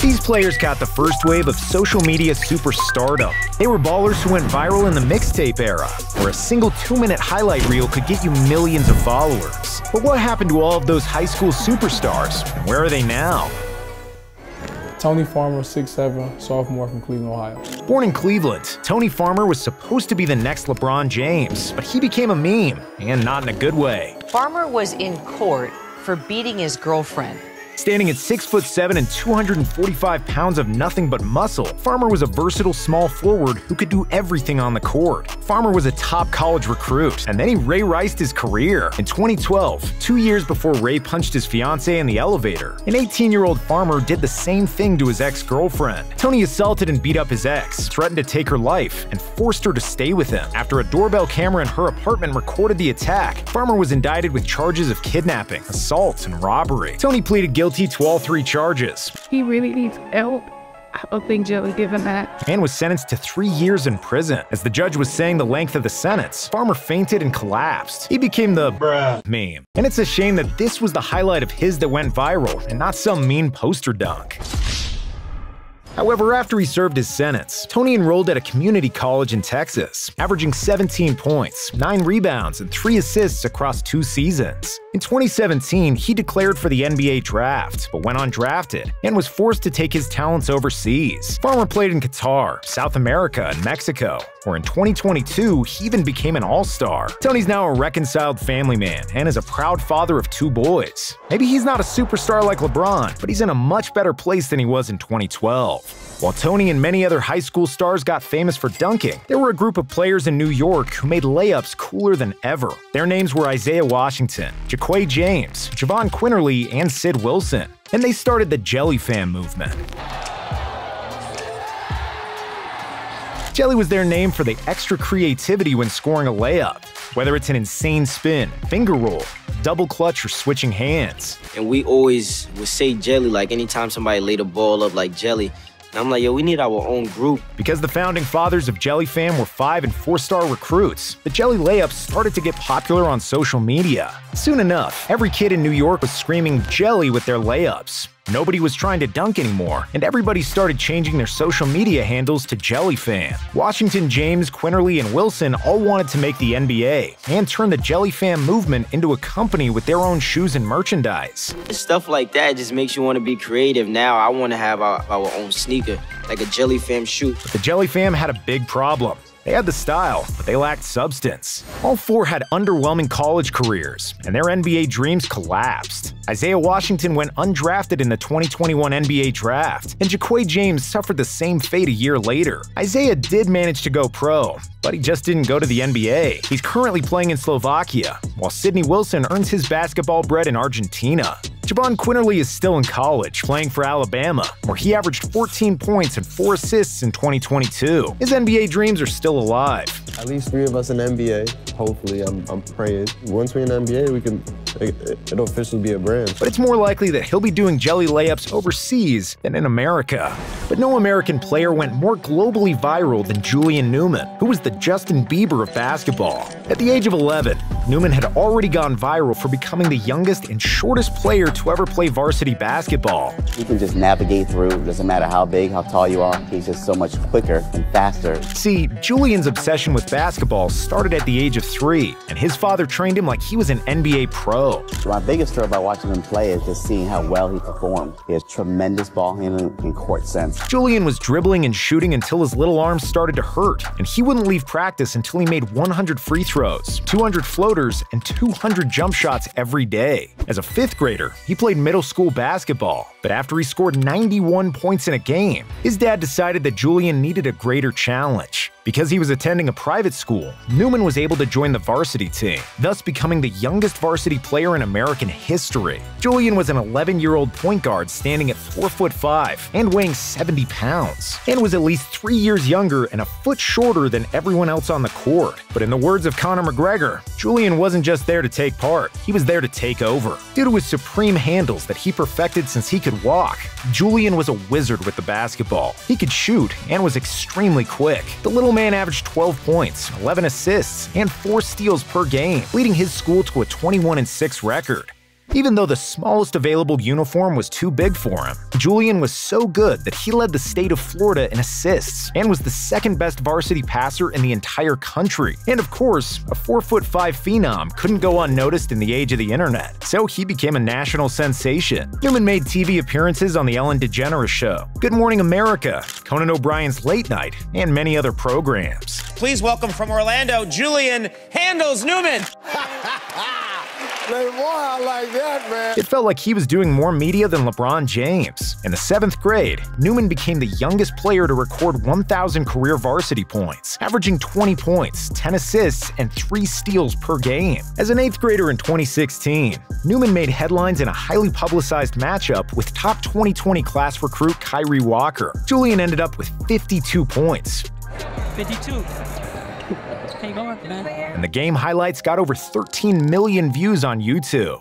These players caught the first wave of social media superstardom. They were ballers who went viral in the mixtape era, where a single 2-minute highlight reel could get you millions of followers. But what happened to all of those high school superstars, and where are they now? Tony Farmer, 6'7", sophomore from Cleveland, Ohio. Born in Cleveland, Tony Farmer was supposed to be the next LeBron James, but he became a meme, and not in a good way. Farmer was in court for beating his girlfriend. Standing at 6'7" and 245 pounds of nothing but muscle, Farmer was a versatile small forward who could do everything on the court. Farmer was a top college recruit, and then he Ray Riced his career. In 2012, 2 years before Ray punched his fiancée in the elevator, an 18-year-old Farmer did the same thing to his ex-girlfriend. Tony assaulted and beat up his ex, threatened to take her life, and forced her to stay with him. After a doorbell camera in her apartment recorded the attack, Farmer was indicted with charges of kidnapping, assault, and robbery. Tony pleaded guilty to all 3 charges. He really needs help. I don't think Jelly gave him that. And was sentenced to 3 years in prison. As the judge was saying the length of the sentence, Farmer fainted and collapsed. He became the meme. And it's a shame that this was the highlight of his that went viral, and not some mean poster dunk. However, after he served his sentence, Tony enrolled at a community college in Texas, averaging 17 points, 9 rebounds, and 3 assists across 2 seasons. In 2017, he declared for the NBA draft, but went undrafted, and was forced to take his talents overseas. Farmer played in Qatar, South America, and Mexico, where in 2022, he even became an all-star. Tony's now a reconciled family man, and is a proud father of 2 boys. Maybe he's not a superstar like LeBron, but he's in a much better place than he was in 2012. While Tony and many other high school stars got famous for dunking, there were a group of players in New York who made layups cooler than ever. Their names were Isaiah Washington, Jaquay James, Javon Quinterly, and Sid Wilson. And they started the Jelly Fam movement. Jelly was their name for the extra creativity when scoring a layup, whether it's an insane spin, finger roll, double clutch, or switching hands. And we always would say Jelly, like anytime somebody laid a ball up like Jelly. And I'm like, yo, we need our own group. Because the founding fathers of Jelly Fam were 5- and 4-star recruits, the Jelly layups started to get popular on social media. Soon enough, every kid in New York was screaming Jelly with their layups. Nobody was trying to dunk anymore, and everybody started changing their social media handles to Jelly Fam. Washington, James, Quinterly, and Wilson all wanted to make the NBA and turn the Jelly Fam movement into a company with their own shoes and merchandise. Stuff like that just makes you want to be creative. Now I want to have our own sneaker, like a Jelly Fam shoe. But the Jelly Fam had a big problem. They had the style, but they lacked substance. All 4 had underwhelming college careers, and their NBA dreams collapsed. Isaiah Washington went undrafted in the 2021 NBA draft, and Jaquay James suffered the same fate a year later. Isaiah did manage to go pro, but he just didn't go to the NBA. He's currently playing in Slovakia, while Sidney Wilson earns his basketball bread in Argentina. Javon Quinterly is still in college, playing for Alabama, where he averaged 14 points and 4 assists in 2022. His NBA dreams are still alive. At least 3 of us in the NBA. Hopefully, I'm praying. Once we're in the NBA, it'll officially be a brand. But it's more likely that he'll be doing Jelly layups overseas than in America. But no American player went more globally viral than Julian Newman, who was the Justin Bieber of basketball. At the age of 11, Newman had already gone viral for becoming the youngest and shortest player to ever play varsity basketball. He can just navigate through, doesn't matter how big, how tall you are, he's just so much quicker and faster. See, Julian's obsession with basketball started at the age of 3, and his father trained him like he was an NBA pro. My biggest story about watching him play is just seeing how well he performed. He has tremendous ball handling and court sense. Julian was dribbling and shooting until his little arms started to hurt, and he wouldn't leave practice until he made 100 free throws, 200 floaters, and 200 jump shots every day. As a 5th grader, he played middle school basketball, but after he scored 91 points in a game, his dad decided that Julian needed a greater challenge. Because he was attending a private school, Newman was able to join the varsity team, thus becoming the youngest varsity player in American history. Julian was an 11-year-old point guard standing at 4'5" and weighing 70 pounds, and was at least 3 years younger and a foot shorter than everyone else on the court. But in the words of Conor McGregor, Julian wasn't just there to take part, he was there to take over. Due to his supreme handles that he perfected since he could walk, Julian was a wizard with the basketball. He could shoot and was extremely quick. The little man averaged 12 points, 11 assists, and 4 steals per game, leading his school to a 21-6 record. Even though the smallest available uniform was too big for him, Julian was so good that he led the state of Florida in assists and was the second best varsity passer in the entire country. And of course, a 4'5" phenom couldn't go unnoticed in the age of the internet, so he became a national sensation. Newman made TV appearances on The Ellen DeGeneres Show, Good Morning America, Conan O'Brien's Late Night, and many other programs. Please welcome from Orlando, Julian Handles Newman. I like that, man. It felt like he was doing more media than LeBron James. In the 7th grade, Newman became the youngest player to record 1,000 career varsity points, averaging 20 points, 10 assists, and 3 steals per game. As an 8th grader in 2016, Newman made headlines in a highly publicized matchup with top 2020 class recruit Kyrie Walker. Julian ended up with 52 points. 52. And the game highlights got over 13 million views on YouTube.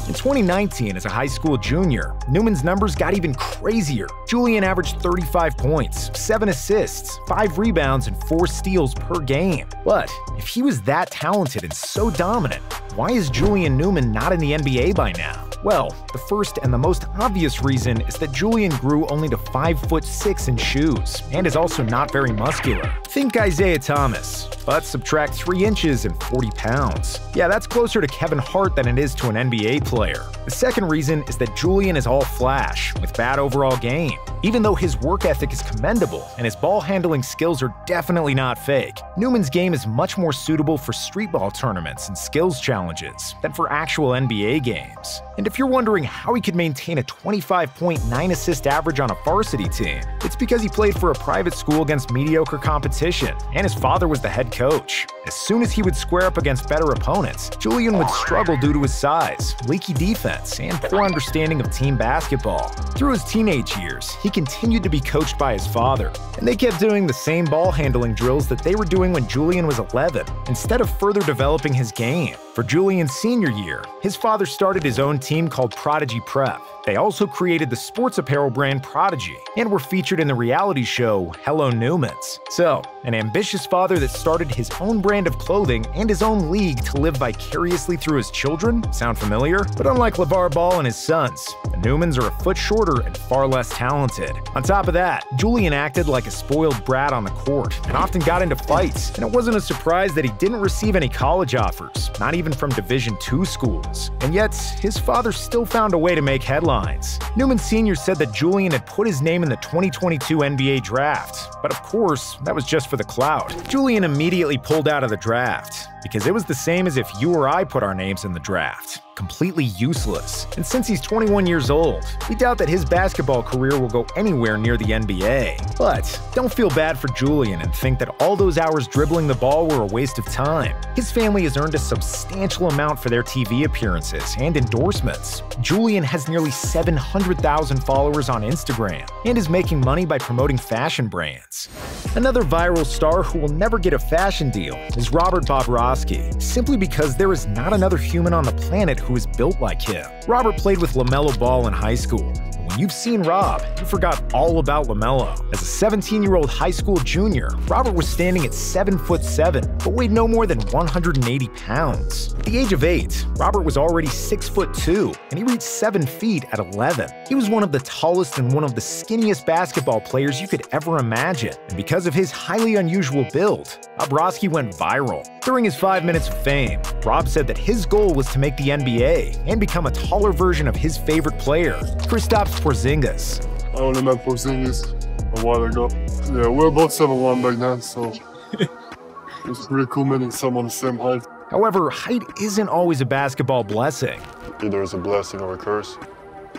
In 2019, as a high school junior, Newman's numbers got even crazier. Julian averaged 35 points, 7 assists, 5 rebounds, and 4 steals per game. But if he was that talented and so dominant, why is Julian Newman not in the NBA by now? Well, the first and the most obvious reason is that Julian grew only to 5'6" in shoes, and is also not very muscular. Think Isaiah Thomas, but subtract 3 inches and 40 pounds. Yeah, that's closer to Kevin Hart than it is to an NBA player. The second reason is that Julian is all flash, with bad overall game. Even though his work ethic is commendable and his ball handling skills are definitely not fake, Newman's game is much more suitable for street ball tournaments and skills challenges than for actual NBA games. And if you're wondering how he could maintain a 25.9 assist average on a varsity team, it's because he played for a private school against mediocre competition, and his father was the head coach. As soon as he would square up against better opponents, Julian would struggle due to his size, leaky defense, and poor understanding of team basketball. Through his teenage years, he continued to be coached by his father, and they kept doing the same ball handling drills that they were doing when Julian was 11, instead of further developing his game. For Julian's senior year, his father started his own team called Prodigy Prep. They also created the sports apparel brand Prodigy and were featured in the reality show Hello Newmans. So, an ambitious father that started his own brand of clothing and his own league to live vicariously through his children? Sound familiar? But unlike LeVar Ball and his sons, the Newmans are a foot shorter and far less talented. On top of that, Julian acted like a spoiled brat on the court and often got into fights, and it wasn't a surprise that he didn't receive any college offers, not even from Division II schools. And yet, his father still found a way to make headlines. Newman Sr. said that Julian had put his name in the 2022 NBA draft, but of course, that was just for the clout. Julian immediately pulled out of the draft, because it was the same as if you or I put our names in the draft. Completely useless. And since he's 21 years old, we doubt that his basketball career will go anywhere near the NBA. But don't feel bad for Julian and think that all those hours dribbling the ball were a waste of time. His family has earned a substantial amount for their TV appearances and endorsements. Julian has nearly 700,000 followers on Instagram and is making money by promoting fashion brands. Another viral star who will never get a fashion deal is Robert Bobrovsky, simply because there is not another human on the planet who is built like him. Robert played with LaMelo Ball in high school. When you've seen Rob, you forgot all about LaMelo. As a 17-year-old high school junior, Robert was standing at 7'7", but weighed no more than 180 pounds. At the age of 8, Robert was already 6'2", and he reached 7 feet at 11. He was one of the tallest and one of the skinniest basketball players you could ever imagine, and because of his highly unusual build, Bobrovsky went viral. During his 5 minutes of fame, Rob said that his goal was to make the NBA and become a taller version of his favorite player, Kristaps Porzingis. I only met Porzingis a while ago. Yeah, we're both 7'1" back then, so it's pretty cool meeting someone the same height. However, height isn't always a basketball blessing. Either it's a blessing or a curse.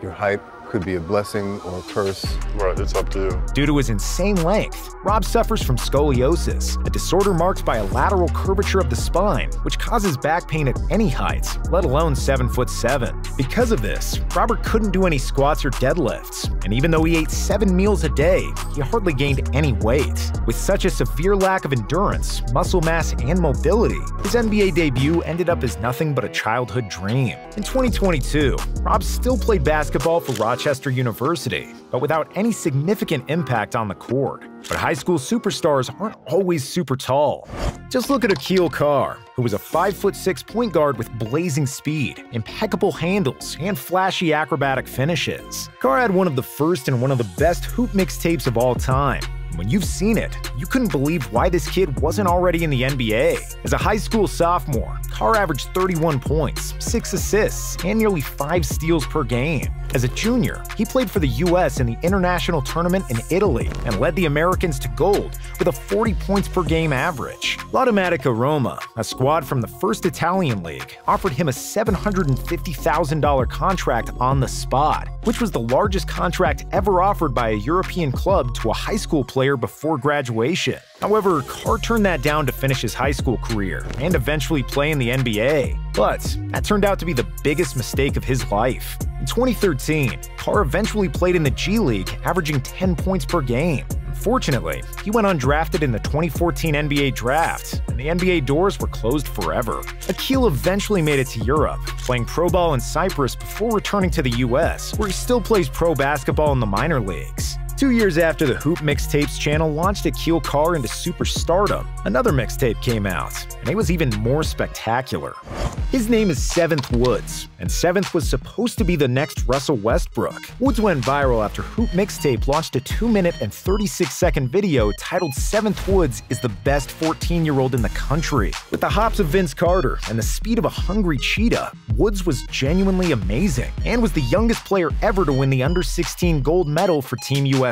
Your height could be a blessing or a curse. Right, it's up to you. Due to his insane length, Rob suffers from scoliosis, a disorder marked by a lateral curvature of the spine, which causes back pain at any height, let alone 7'7". Because of this, Robert couldn't do any squats or deadlifts, and even though he ate 7 meals a day, he hardly gained any weight. With such a severe lack of endurance, muscle mass, and mobility, his NBA debut ended up as nothing but a childhood dream. In 2022, Rob still played basketball for Rochester Rochester University, but without any significant impact on the court. But high school superstars aren't always super tall. Just look at Akil Carr, who was a 5'6" point guard with blazing speed, impeccable handles, and flashy acrobatic finishes. Carr had one of the first and one of the best hoop mixtapes of all time. When you've seen it, you couldn't believe why this kid wasn't already in the NBA. As a high school sophomore, Carr averaged 31 points, 6 assists, and nearly 5 steals per game. As a junior, he played for the US in the international tournament in Italy and led the Americans to gold with a 40 points per game average. L'Automatica Roma, a squad from the first Italian league, offered him a $750,000 contract on the spot, which was the largest contract ever offered by a European club to a high school player before graduation. However, Carr turned that down to finish his high school career and eventually play in the NBA. But that turned out to be the biggest mistake of his life. In 2013, Carr eventually played in the G League, averaging 10 points per game. Unfortunately, he went undrafted in the 2014 NBA draft, and the NBA doors were closed forever. Akil eventually made it to Europe, playing pro ball in Cyprus before returning to the US, where he still plays pro basketball in the minor leagues. 2 years after the Hoop Mixtapes channel launched Akil Carr into superstardom, another mixtape came out, and it was even more spectacular. His name is Seventh Woods, and Seventh was supposed to be the next Russell Westbrook. Woods went viral after Hoop Mixtape launched a 2-minute and 36-second video titled Seventh Woods is the best 14-year-old in the country. With the hops of Vince Carter and the speed of a hungry cheetah, Woods was genuinely amazing, and was the youngest player ever to win the under-16 gold medal for Team USA.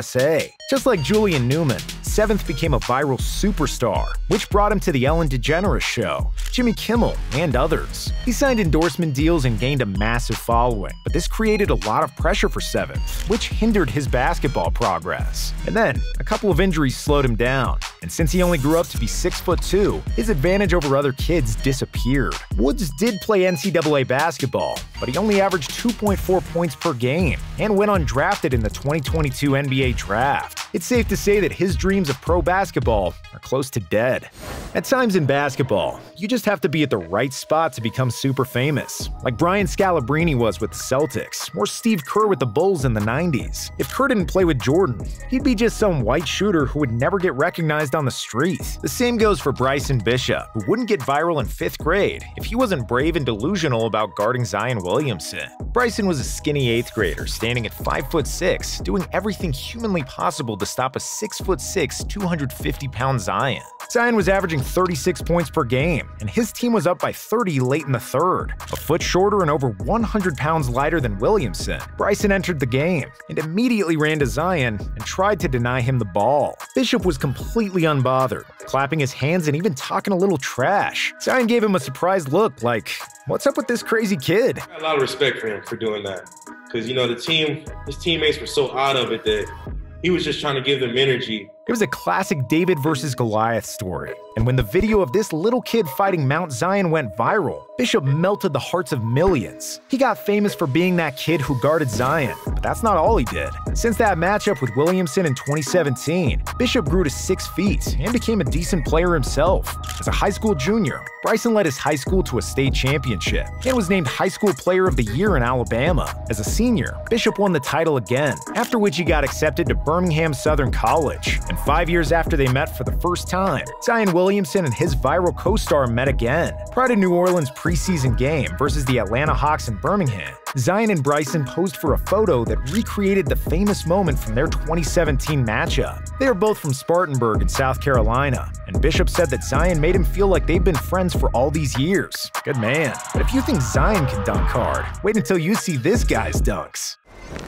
Just like Julian Newman, Seventh became a viral superstar, which brought him to the Ellen DeGeneres Show, Jimmy Kimmel, and others. He signed endorsement deals and gained a massive following, but this created a lot of pressure for Seventh, which hindered his basketball progress. And then, a couple of injuries slowed him down, and since he only grew up to be 6'2", his advantage over other kids disappeared. Woods did play NCAA basketball, but he only averaged 2.4 points per game, and went undrafted in the 2022 NBA draft. It's safe to say that his dreams of pro basketball are close to dead. At times in basketball, you just have to be at the right spot to become super famous, like Brian Scalabrine was with the Celtics, or Steve Kerr with the Bulls in the 90s. If Kerr didn't play with Jordan, he'd be just some white shooter who would never get recognized on the street. The same goes for Bryson Bishop, who wouldn't get viral in 5th grade if he wasn't brave and delusional about guarding Zion Williamson. Bryson was a skinny 8th grader standing at 5'6", doing everything humanly possible to stop a 6'6", 250-pound Zion. Zion was averaging 36 points per game, and his team was up by 30 late in the third. A foot shorter and over 100 pounds lighter than Williamson, Bryson entered the game and immediately ran to Zion and tried to deny him the ball. Bishop was completely unbothered, clapping his hands and even talking a little trash. Zion gave him a surprised look like, "What's up with this crazy kid?" I got a lot of respect for him for doing that. Because, you know, his teammates were so out of it that he was just trying to give them energy. It was a classic David versus Goliath story, and when the video of this little kid fighting Mount Zion went viral, Bishop melted the hearts of millions. He got famous for being that kid who guarded Zion, but that's not all he did. Since that matchup with Williamson in 2017, Bishop grew to 6 feet and became a decent player himself. As a high school junior, Bryson led his high school to a state championship and was named High School Player of the Year in Alabama. As a senior, Bishop won the title again, after which he got accepted to Birmingham Southern College. And 5 years after they met for the first time, Zion Williamson and his viral co-star met again. Prior to New Orleans' preseason game versus the Atlanta Hawks in Birmingham, Zion and Bryson posed for a photo that recreated the famous moment from their 2017 matchup. They are both from Spartanburg in South Carolina, and Bishop said that Zion made him feel like they've been friends for all these years. Good man. But if you think Zion can dunk hard, wait until you see this guy's dunks.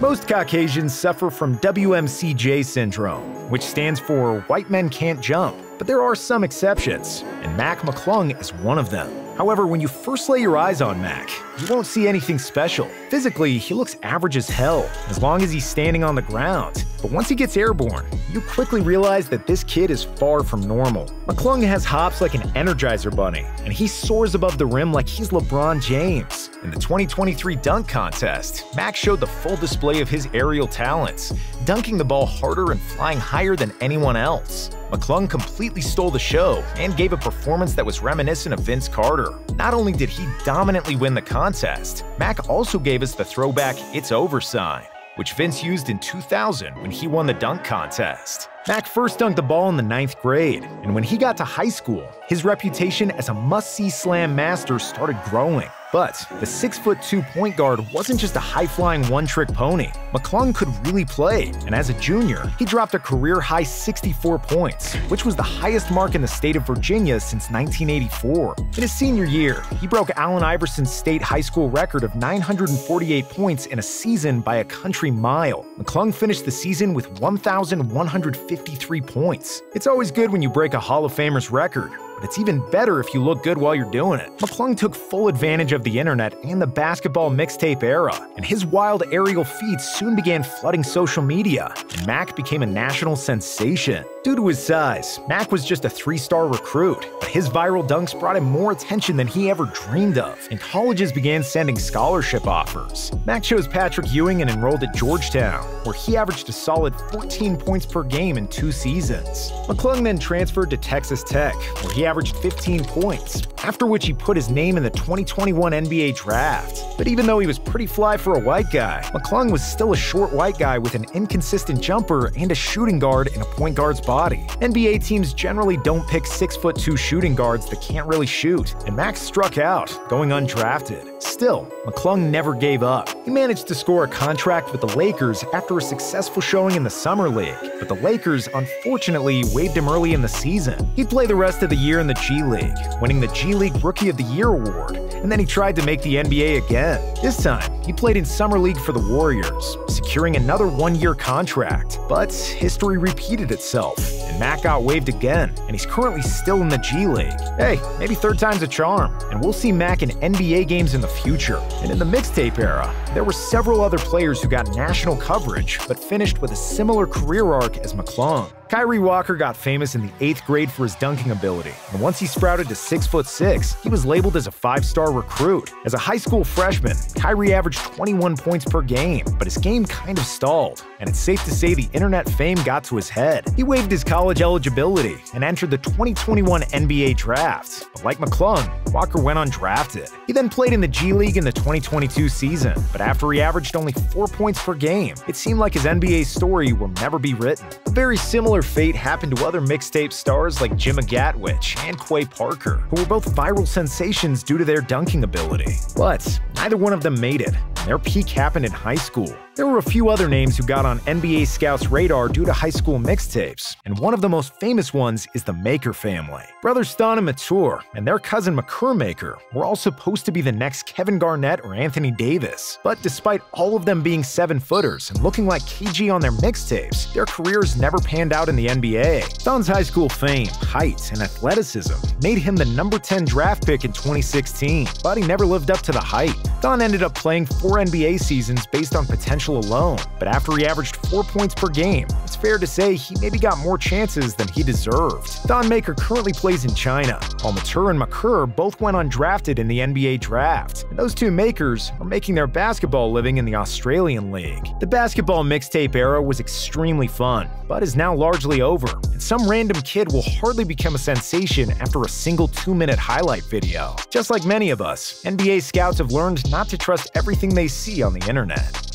Most Caucasians suffer from WMCJ syndrome, which stands for White Men Can't Jump, but there are some exceptions, and Mac McClung is one of them. However, when you first lay your eyes on Mac, you won't see anything special. Physically, he looks average as hell, as long as he's standing on the ground. But once he gets airborne, you quickly realize that this kid is far from normal. McClung has hops like an Energizer Bunny, and he soars above the rim like he's LeBron James. In the 2023 dunk contest, Mac showed the full display of his aerial talents, dunking the ball harder and flying higher than anyone else. McClung completely stole the show and gave a performance that was reminiscent of Vince Carter. Not only did he dominantly win the contest, Mac also gave us the throwback "It's Over" sign. which Vince used in 2000 when he won the dunk contest. Mac first dunked the ball in the 9th grade, and when he got to high school, his reputation as a must-see slam master started growing. But the 6'2" point guard wasn't just a high-flying one-trick pony. McClung could really play, and as a junior, he dropped a career-high 64 points, which was the highest mark in the state of Virginia since 1984. In his senior year, he broke Allen Iverson's state high school record of 948 points in a season by a country mile. McClung finished the season with 1,153 points. It's always good when you break a Hall of Famer's record, but it's even better if you look good while you're doing it. McClung took full advantage of the internet and the basketball mixtape era, and his wild aerial feats soon began flooding social media, and Mac became a national sensation. Due to his size, Mac was just a 3-star recruit, but his viral dunks brought him more attention than he ever dreamed of, and colleges began sending scholarship offers. Mac chose Patrick Ewing and enrolled at Georgetown, where he averaged a solid 14 points per game in 2 seasons. McClung then transferred to Texas Tech, where he averaged 15 points, after which he put his name in the 2021 NBA draft. But even though he was pretty fly for a white guy, McClung was still a short white guy with an inconsistent jumper and a shooting guard in a point guard's body. NBA teams generally don't pick 6'2" shooting guards that can't really shoot, and Max struck out, going undrafted. Still, McClung never gave up. He managed to score a contract with the Lakers after a successful showing in the Summer League, but the Lakers unfortunately waived him early in the season. He'd play the rest of the year in the G League, winning the G League Rookie of the Year award, and then he tried to make the NBA again. This time, he played in Summer League for the Warriors, securing another 1-year contract. But history repeated itself, and Mac got waived again, and he's currently still in the G League. Hey, maybe third time's a charm, and we'll see Mac in NBA games in the future. And in the mixtape era, there were several other players who got national coverage, but finished with a similar career arc as McClung. Kyrie Walker got famous in the 8th grade for his dunking ability, and once he sprouted to 6'6", he was labeled as a 5-star recruit. As a high school freshman, Kyrie averaged 21 points per game, but his game kind of stalled, and it's safe to say the internet fame got to his head. He waived his college eligibility and entered the 2021 NBA draft, but like McClung, Walker went undrafted. He then played in the G League in the 2022 season, but after he averaged only 4 points per game, it seemed like his NBA story will never be written. A very similar fate happened to other mixtape stars like Jimmy Gatwich and Quay Parker, who were both viral sensations due to their dunking ability. But neither one of them made it, and their peak happened in high school. There were a few other names who got on NBA scouts' radar due to high school mixtapes, and one of the most famous ones is the Maker family. Brothers Stan and Mature and their cousin Makur Maker were all supposed to be the next Kevin Garnett or Anthony Davis, but despite all of them being 7-footers and looking like KG on their mixtapes, their careers never panned out in the NBA. Stan's high school fame, height, and athleticism made him the number 10 draft pick in 2016, but he never lived up to the hype. Stan ended up playing 4 NBA seasons based on potential alone, but after he averaged 4 points per game, it's fair to say he maybe got more chances than he deserved. Stan Maker currently plays in China, while Matur and Makur both went undrafted in the NBA draft, and those two Makers are making their basketball living in the Australian League. The basketball mixtape era was extremely fun, but is now largely over, and some random kid will hardly become a sensation after a single 2-minute highlight video. Just like many of us, NBA scouts have learned not to trust everything they see on the internet.